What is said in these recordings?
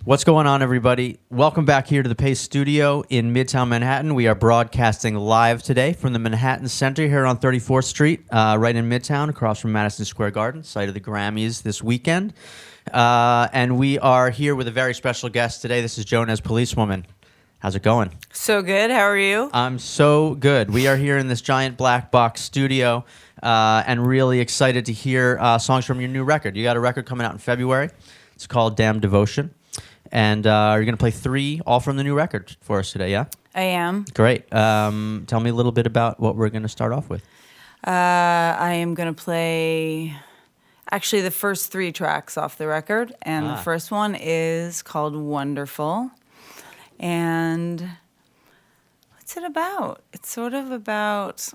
What's going on, everybody? Welcome back here to the Pace Studio in Midtown Manhattan. We are broadcasting live today from the Manhattan Center here on 34th Street, right in Midtown, across from Madison Square Garden, site of the Grammys this weekend. And we are here with a very special guest today. This is Joan as Policewoman. How's it going? So good. How are you? I'm so good. We are here in this giant black box studio and really excited to hear songs from your new record. You got a record coming out in February. It's called Damn Devotion. And you're going to play three, all from the new record for us today, yeah? I am. Great. Tell me a little bit about what we're going to start off with. I am going to play actually the first three tracks off the record. And the first one is called Wonderful. And what's it about? It's sort of about,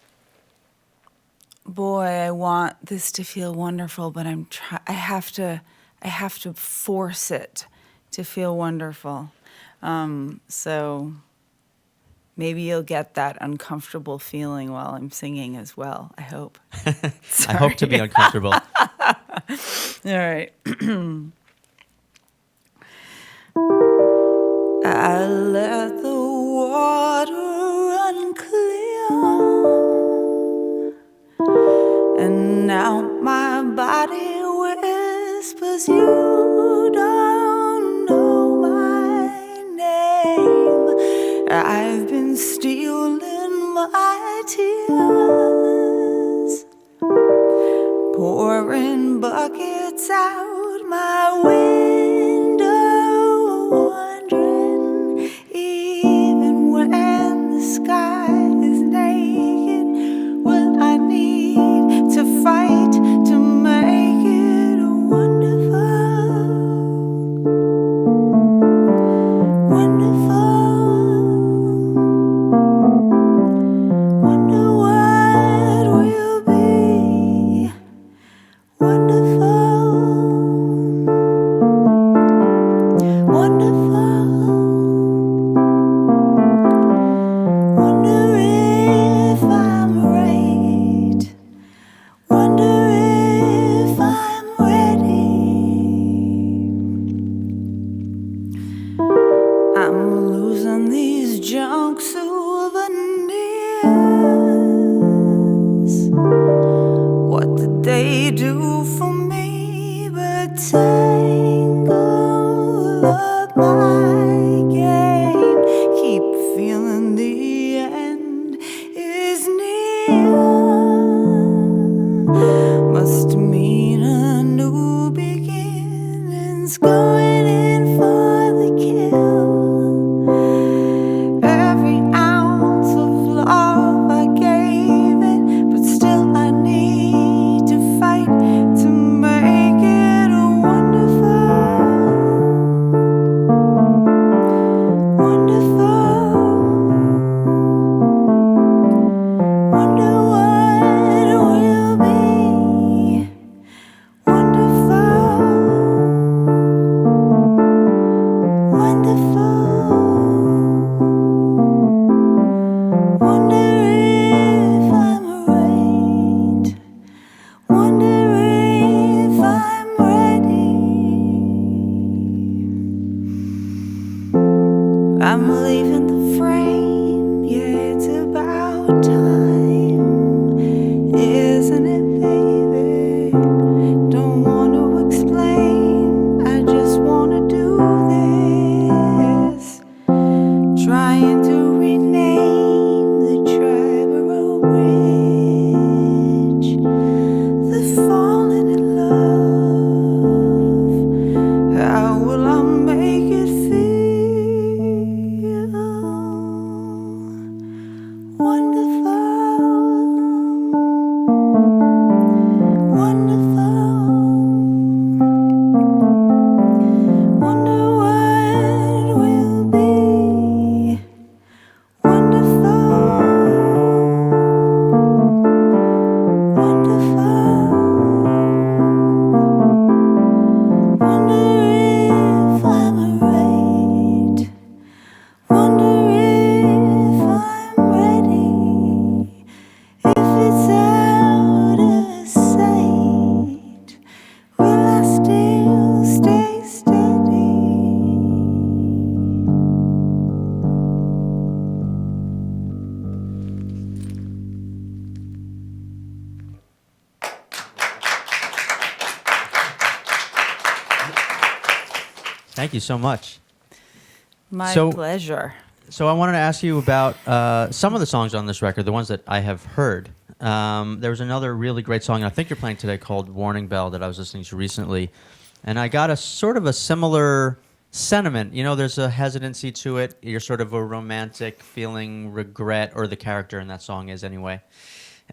boy, I want this to feel wonderful, but I have to force it to feel wonderful. So maybe you'll get that uncomfortable feeling while I'm singing as well, I hope. I hope to be uncomfortable. All right. I let the water run clear, and now my body whispers you don't know my name. I've been stealing my tears, pouring buckets out my window, wondering even when the sky is naked, will I need to fight to make it wonderful, wonderful. Wonder what will be wonderful, wonderful. Wonder if I'm right. Wonder if I'm ready. I'm losing these junk souvenirs. What did they do for me but tangle up my game? Keep feeling the end is near. Must mean a new beginning's going in for the kill. Every ounce of love I gave it, but still I need to fight to make it wonderful, wonderful. Wonder what will be wonderful. Thank you so much. My So- pleasure. So I wanted to ask you about some of the songs on this record, the ones that I have heard. There was another really great song I think you're playing today called Warning Bell that I was listening to recently. And I got a sort of a similar sentiment. You know, there's a hesitancy to it. You're sort of a romantic feeling regret, or the character in that song is anyway.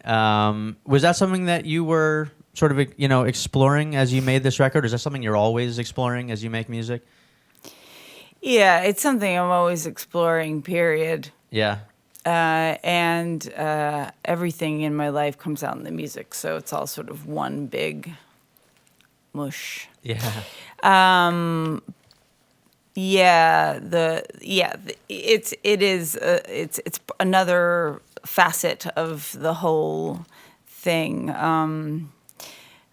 Was that something that you were sort of, exploring as you made this record? Is that something you're always exploring as you make music? Yeah, it's something I'm always exploring, period. Yeah. And everything in my life comes out in the music, so it's all sort of one big mush. Yeah. It's another facet of the whole thing,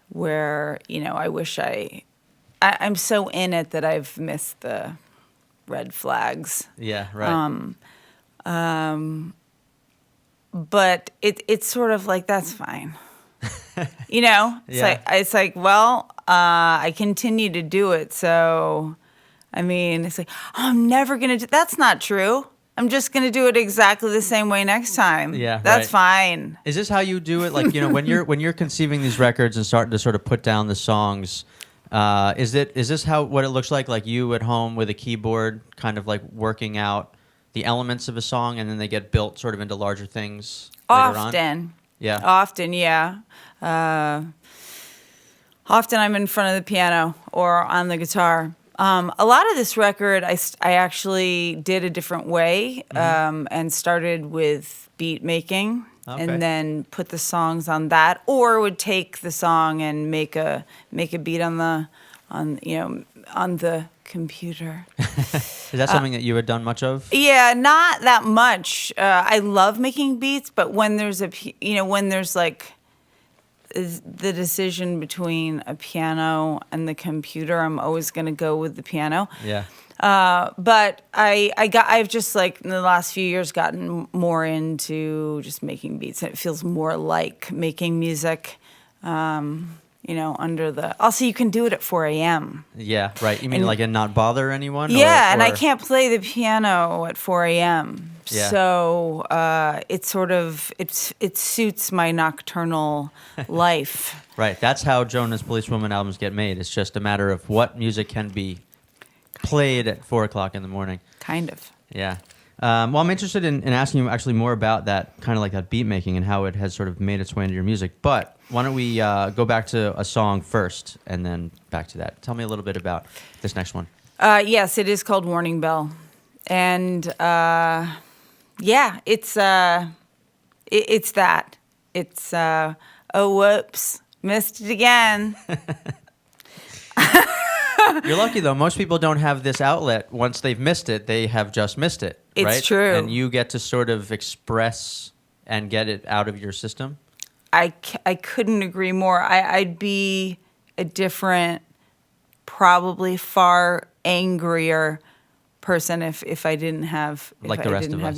where I wish I'm so in it that I've missed the red flags. Yeah, right. But it's sort of like, that's fine. It's like, well, I continue to do it. So, I mean, it's like, I'm never going to do, that's not true. I'm just going to do it exactly the same way next time. Yeah, that's right. fine. Is this how you do it? Like, when you're conceiving these records and starting to sort of put down the songs, is this what it looks like? Like you at home with a keyboard, kind of like working out the elements of a song, and then they get built sort of into larger things later on? Yeah. Often I'm in front of the piano or on the guitar. A lot of this record, I actually did a different way, and started with beat making, and then put the songs on that, or would take the song and make a beat on the computer. Is that something that you had done much of? Yeah, not that much. I love making beats, but when there's like the decision between a piano and the computer, I'm always going to go with the piano. Yeah. But I've just, like, in the last few years gotten more into just making beats. It feels more like making music. Also you can do it at 4 a.m. Yeah, right. You mean and not bother anyone? Yeah, and I can't play the piano at 4 a.m. Yeah. So it suits my nocturnal life. Right. That's how Joan as Policewoman albums get made. It's just a matter of what music can be played at 4 o'clock in the morning. Kind of. Yeah. Well, I'm interested in asking you actually more about that, kind of like that beat making and how it has sort of made its way into your music. But why don't we go back to a song first and then back to that. Tell me a little bit about this next one. Yes, it is called Warning Bell. And it's that. It's, oh, whoops, missed it again. You're lucky, though. Most people don't have this outlet. Once they've missed it, they have just missed it. It's right? true. And you get to sort of express and get it out of your system. I couldn't agree more. I'd be a different, probably far angrier person if I didn't have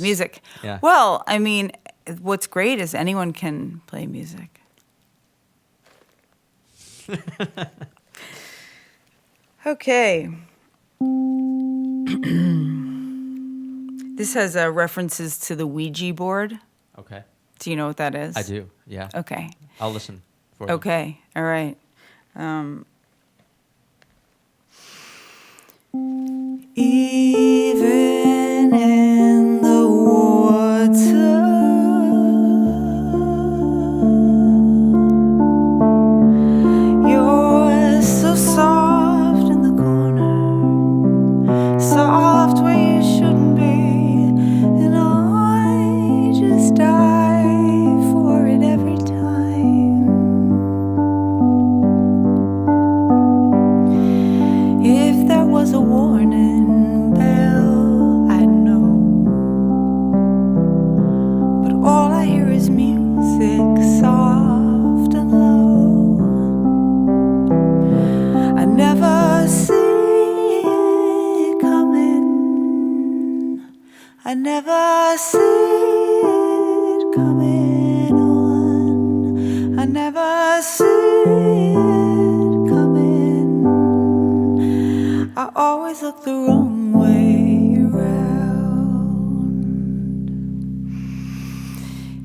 music. Yeah. Well, I mean, what's great is anyone can play music. Okay. This has references to the Ouija board. Okay. Do you know what that is? I do, yeah. Okay. I'll listen for you. Okay, all right. Even in the water, you're so soft in the corner, soft where you shouldn't be, and I just die for it every time. If there was a warning bell, I'd know. But all I hear is music, soft and low. I never see it coming. I never see it coming on. I never see it coming. I always look the wrong way around.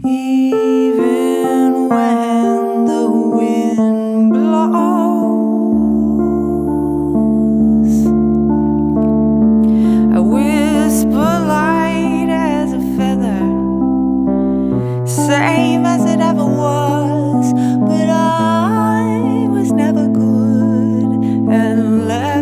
Even when the wind blows, I whisper light as a feather, same as it ever was, but I was never good at levitating.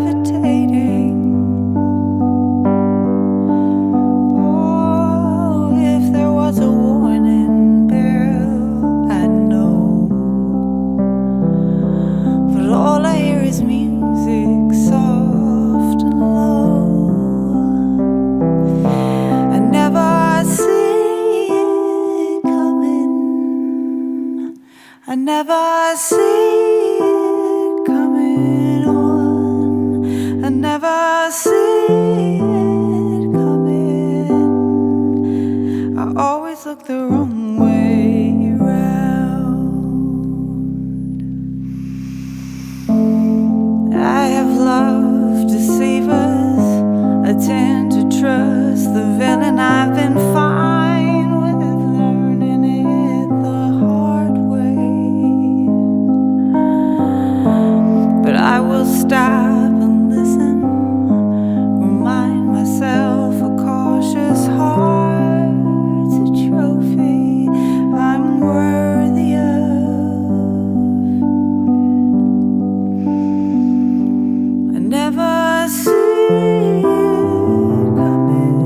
Oh, if there was a warning bell, I'd know, but all I hear is music, soft and low. I never see it coming. I never see it coming on. I never see it coming. I always look the wrong way around. I have loved deceivers. I tend to trust the villain. I've been fine with learning it the hard way. But I will stop and listen, remind myself a cautious heart's a trophy I'm worthy of. I never see it coming.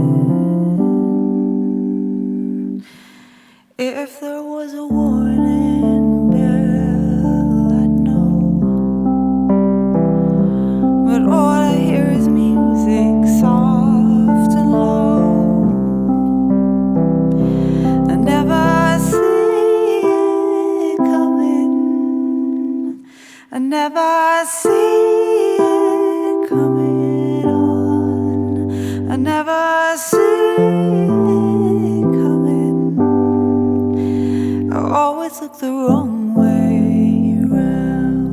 If there was a warning bell, I'd know, but all I hear is music, soft and low. I never see it coming. I never see it coming on. I never see it coming. I always look the wrong way around.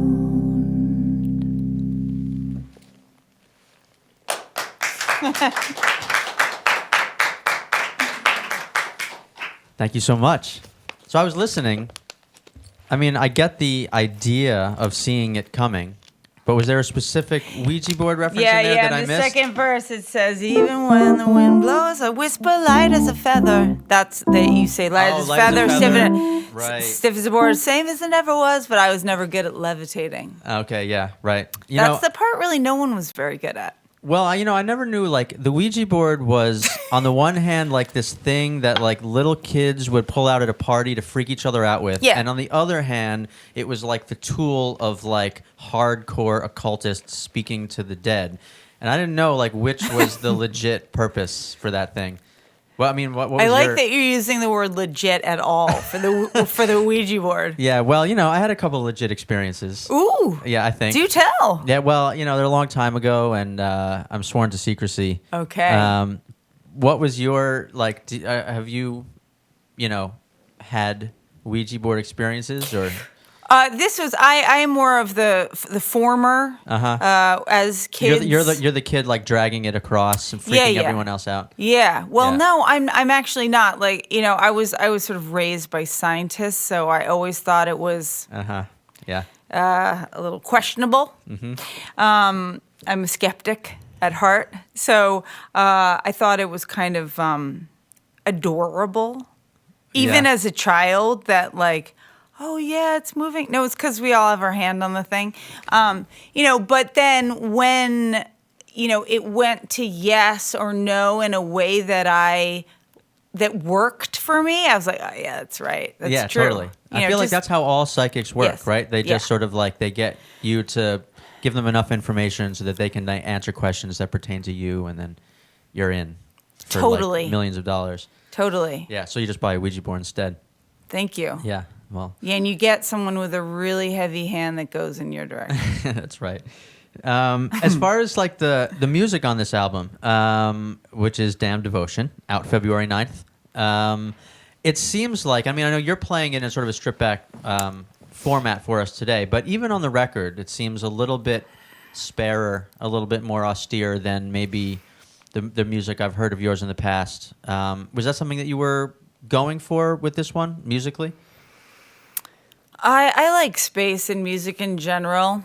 Thank you so much. So I was listening. I mean, I get the idea of seeing it coming, but was there a specific Ouija board reference in there that I the missed? second verse it says, even when the wind blows, I whisper light as a feather. That's that you say light Oh, as a light as a feather, feather. stiff, Right. stiff as a board, same as it never was, but I was never good at levitating. Okay, yeah, right. That's the part really no one was very good at. Well, I never knew, like, the Ouija board was, on the one hand, like this thing that, like, little kids would pull out at a party to freak each other out with. Yeah. And on the other hand, it was, like, the tool of, like, hardcore occultists speaking to the dead. And I didn't know, like, which was the legit purpose for that thing. Well, I mean, what was I like your... that you're using the word legit at all for the for the Ouija board. Yeah, well, I had a couple legit experiences. Ooh. Yeah, I think. Do tell. Yeah, well, they're a long time ago, and I'm sworn to secrecy. Okay. What was your, like, have you, had Ouija board experiences, or? This was I am more of the former. As kids, You're the kid, like, dragging it across and freaking everyone else out. Yeah. Well, Yeah. no, I'm actually not. Like, I was sort of raised by scientists, so I always thought it was Yeah. a little questionable. Mm-hmm. I'm a skeptic at heart, so I thought it was kind of adorable, even Yeah. as a child. That, like, oh yeah, it's moving. No, it's because we all have our hand on the thing. But then when it went to yes or no in a way that worked for me, I was like, oh yeah, that's right. That's Yeah, true. totally. I feel like that's how all psychics work, Yes. right? They just Yeah. sort of, like, they get you to give them enough information so that they can answer questions that pertain to you, and then you're in for Totally. like millions of dollars. Totally. Yeah, so you just buy a Ouija board instead. Thank you. Yeah, well, Yeah, and you get someone with a really heavy hand that goes in your direction. that's right. As far as, like, the music on this album, which is Damn Devotion, out February 9th, it seems like, I know you're playing it in sort of a stripped back format for us today, but even on the record, it seems a little bit sparer, a little bit more austere than maybe the music I've heard of yours in the past. Was that something that you were going for with this one, musically? I like space in music in general.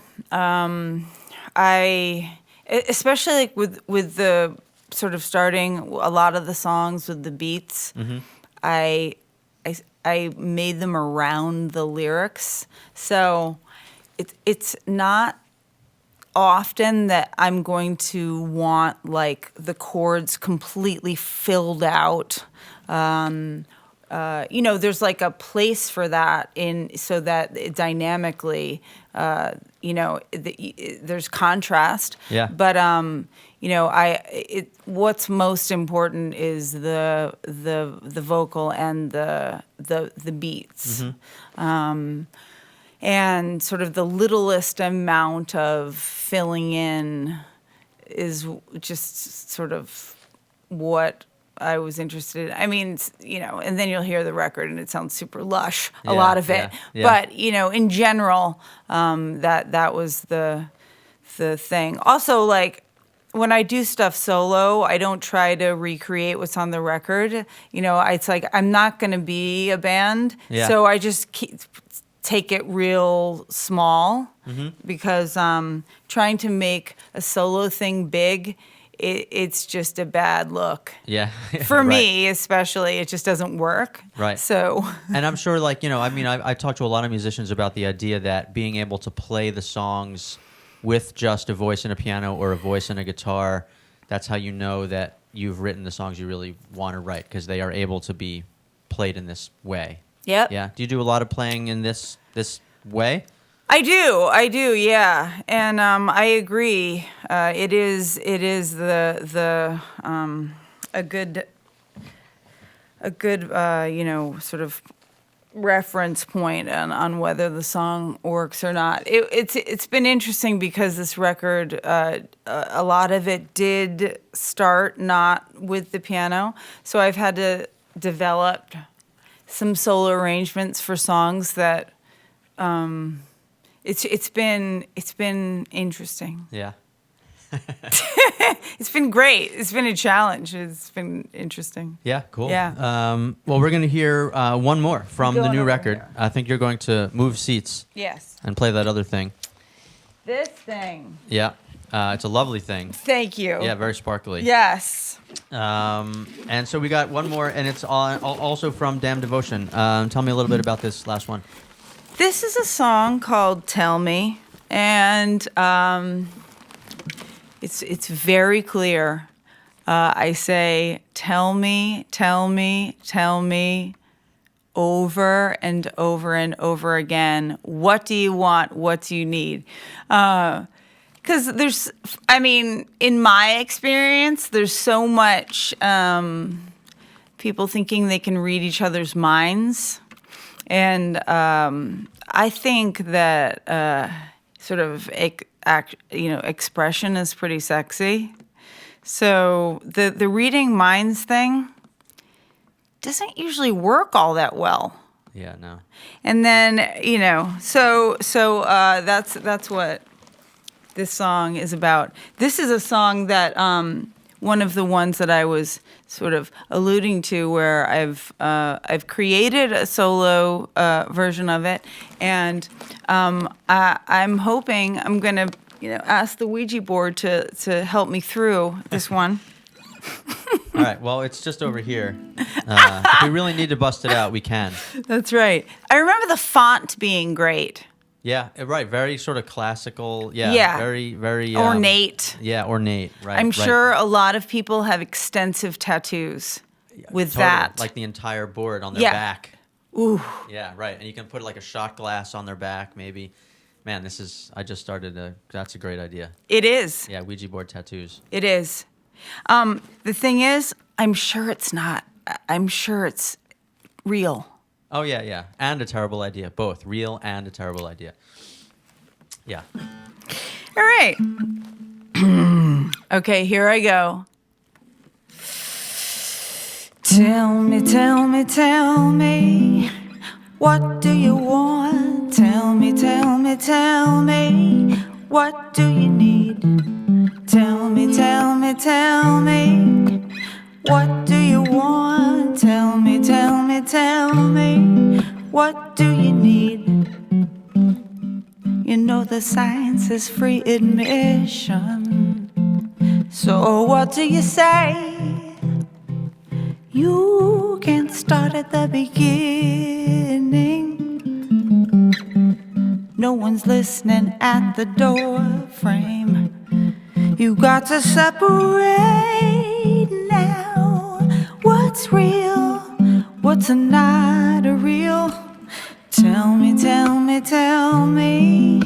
Especially like with the sort of starting a lot of the songs with the beats. Mm-hmm. I made them around the lyrics, so it's not often that I'm going to want like the chords completely filled out. There's like a place for that so that dynamically, there's contrast. Yeah. But what's most important is the vocal and the beats. Mm-hmm. And sort of the littlest amount of filling in is just sort of what I was interested in. I mean, and then you'll hear the record and it sounds super lush, a lot of it. Yeah. But, in general, that was the thing. Also, like, when I do stuff solo, I don't try to recreate what's on the record. It's like I'm not going to be a band. Yeah. So I just take it real small, Mm-hmm. because trying to make a solo thing big, it's just a bad look. Yeah. For Right. me, especially, it just doesn't work. Right. So. And I'm sure, like, I talked to a lot of musicians about the idea that being able to play the songs with just a voice and a piano or a voice and a guitar, that's how you know that you've written the songs you really want to write, because they are able to be played in this way. Yep. Yeah. Do you do a lot of playing in this way? I do, yeah, and I agree. It is the a good sort of reference point on whether the song works or not. It's been interesting because this record, a lot of it did start not with the piano, so I've had to develop some solo arrangements for songs that. It's been interesting. Yeah. It's been great. It's been a challenge. It's been interesting. Yeah, cool. Yeah. Well, we're going to hear one more from the Going new over record. here. I think you're going to move seats Yes. and play that other thing. This thing. Yeah. It's a lovely thing. Thank you. Yeah, very sparkly. Yes. And so we got one more, and it's also from Damn Devotion. Tell me a little bit about this last one. This is a song called "Tell Me," and it's very clear. I say, "Tell me, tell me, tell me," over and over and over again. What do you want? What do you need? Because in my experience, there's so much people thinking they can read each other's minds. And I think that sort of expression is pretty sexy. So the reading minds thing doesn't usually work all that well. Yeah, no. And then so that's what this song is about. This is a song that one of the ones that I was sort of alluding to, where I've created a solo version of it, and I'm hoping I'm gonna ask the Ouija board to help me through this one. All right. Well, it's just over here. If we really need to bust it out, we can. That's right. I remember the font being great. Yeah, right. Very sort of classical. Yeah. Yeah. Very, very Ornate. Yeah, ornate. Right. I'm right. sure a lot of people have extensive tattoos with Totally. that. Like the entire board on their Yeah. back. Ooh. Yeah, right. And you can put like a shot glass on their back, maybe. Man, I just started that's a great idea. It is. Yeah, Ouija board tattoos. It is. The thing is, I'm sure it's not. I'm sure it's real. Oh, yeah, yeah. And a terrible idea. Both. Real and a terrible idea. Yeah. All right. Okay, here I go. Tell me, tell me, tell me, what do you want? Tell me, tell me, tell me, What do you need? Tell me, tell me, tell me. What do you want? Tell me, tell me, tell me. What do you need? You know the science is free admission. So what do you say? You can start at the beginning. No one's listening at the door frame. You got to separate now. What's real? What's not real? Tell me, tell me, tell me.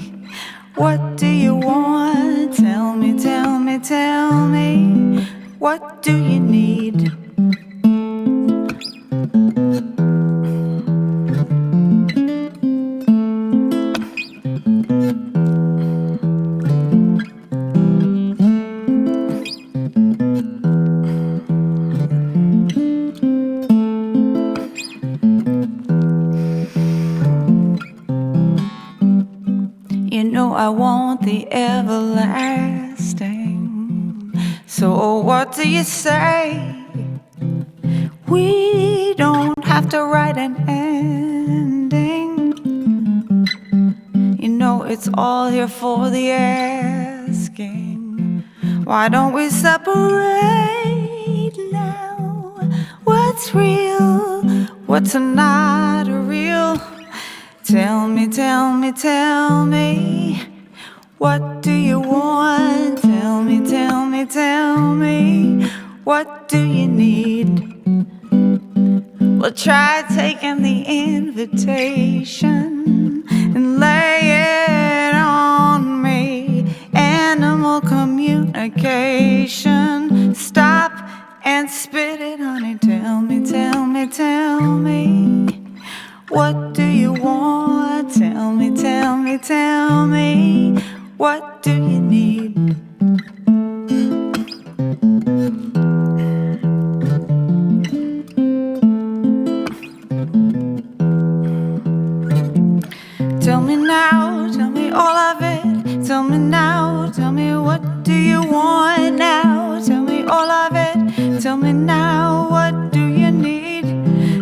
What do you want? Tell me, tell me, tell me. What do you need? You know I want the everlasting. So what do you say? We don't have to write an ending. You know it's all here for the asking. Why don't we separate now? What's real? What's not real? Tell me, tell me, tell me. What do you want? Tell me, tell me, tell me. What do you need? Well, try taking the invitation and lay it on me. Animal communication. Stop and spit it, honey. Tell me, tell me, tell me. What do you want? Tell me, tell me, tell me. What do you need? Tell me now, tell me all of it. Tell me now, tell me what do you want now? Tell me all of it. Tell me now, what do you need?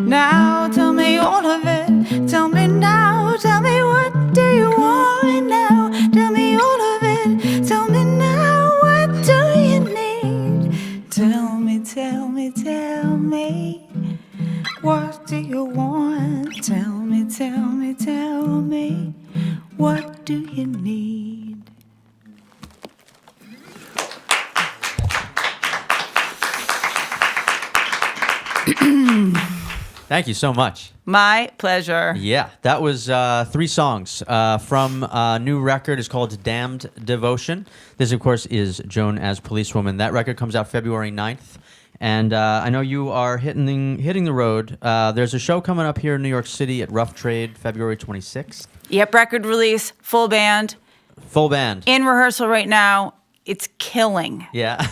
Now, tell me all of it. Tell me now, tell me what do you want now? Tell me all of it. Tell me now, what do you need? Tell me, tell me, tell me. What do you want? Tell me, tell me, tell me. What do you need? Thank you so much. My pleasure. Yeah, that was 3 songs from a new record. It's called Damned Devotion. This, of course, is Joan as Policewoman. That record comes out February 9th. And I know you are hitting the road. There's a show coming up here in New York City at Rough Trade, February 26th. Yep, record release, full band. Full band. In rehearsal right now. It's killing. Yeah.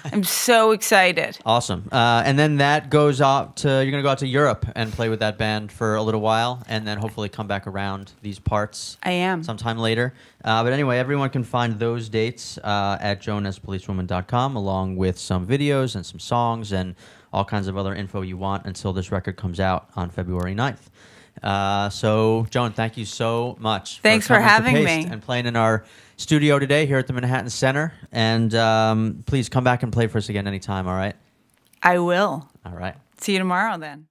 I'm so excited. Awesome. And then that goes out to, you're going to go out to Europe and play with that band for a little while and then hopefully come back around these parts. I am. Sometime later. But anyway, everyone can find those dates at joanaspolicewoman.com along with some videos and some songs and all kinds of other info you want until this record comes out on February 9th. So, Joan, thank you so much. Thanks for having me. And playing in our studio today here at the Manhattan Center. And please come back and play for us again anytime, all right? I will. All right. See you tomorrow then.